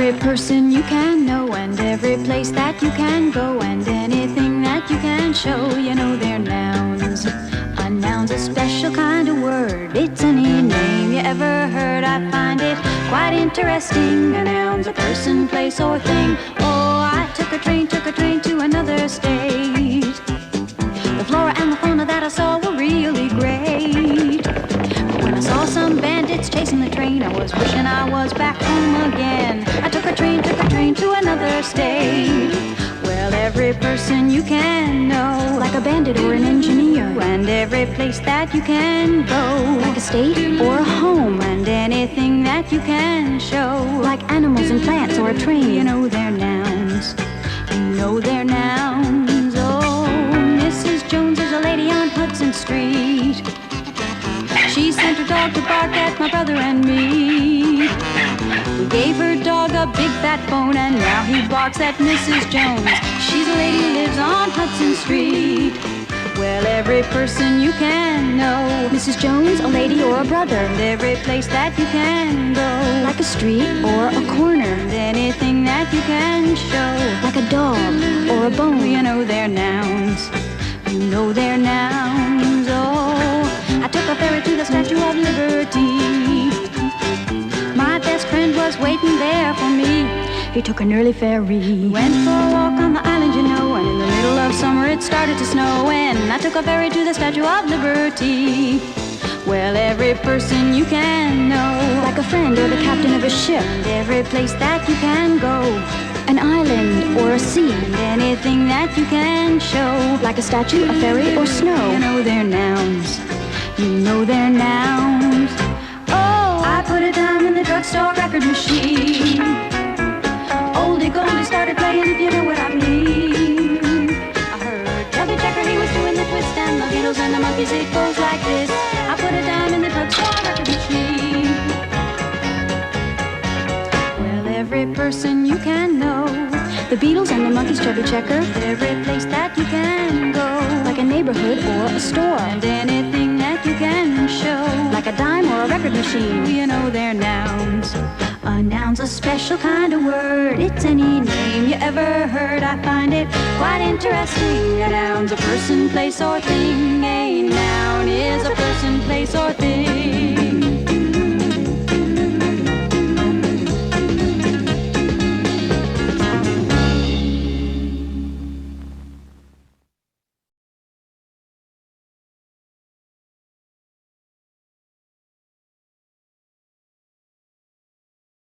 every person you can know, and every place that you can go, and anything that you can show. You know they're nouns. A noun's a special kind of word. It's any name you ever heard. I find it quite interesting. A noun's a person, place, or thing. Oh, I took a train to another state. The flora and the fauna that I saw were really great. But when I saw some bandits chasing the train, I was wishing I was back home again. I took a train to another state. Well, every person you can know, like a bandit or an engineer, and every place that you can go, like a state or a home, and anything that you can show, like animals and plants or a train. You know they're nouns. You know they're nouns. Oh, Mrs. Jones is a lady on Hudson Street. She sent her dog to bark at my brother and me. We gave her dog a big fat bone, and now he barks at Mrs. Jones. She's a lady who lives on Hudson Street. Well, every person you can know, Mrs. Jones, a lady or a brother, and every place that you can go, like a street or a corner, and anything that you can show, like a dog or a bone. You know they're nouns. You know they're nouns. Oh, I took a ferry to the Statue of Liberty. My best friend was waiting there for me. He took an early ferry. We went for a walk on the island, you know, and in the middle of summer it started to snow, and I took a ferry to the Statue of Liberty. Well, every person you can know, like a friend or the captain of a ship, and every place that you can go, an island or a sea, and anything that you can show, like a statue, a ferry, or snow. You know they're nouns. You know they're nouns. Oh, I put a dime in the drugstore record machine. Oldie Goldie started playing, if you know what I mean. I heard Chubby Checker, he was doing the twist, and the Beatles and the Monkeys, it goes like this. I put a dime in the drugstore record machine. Well, every person you can know, the Beatles and the Monkeys, Chubby Checker, every place that you can go, like a neighborhood or a store, and anything that you can show, like a dime or a record machine. You know they're nouns. A noun's a special kind of word. It's any name you ever heard. I find it quite interesting. A noun's a person, place, or thing. A noun is a person, place, or thing.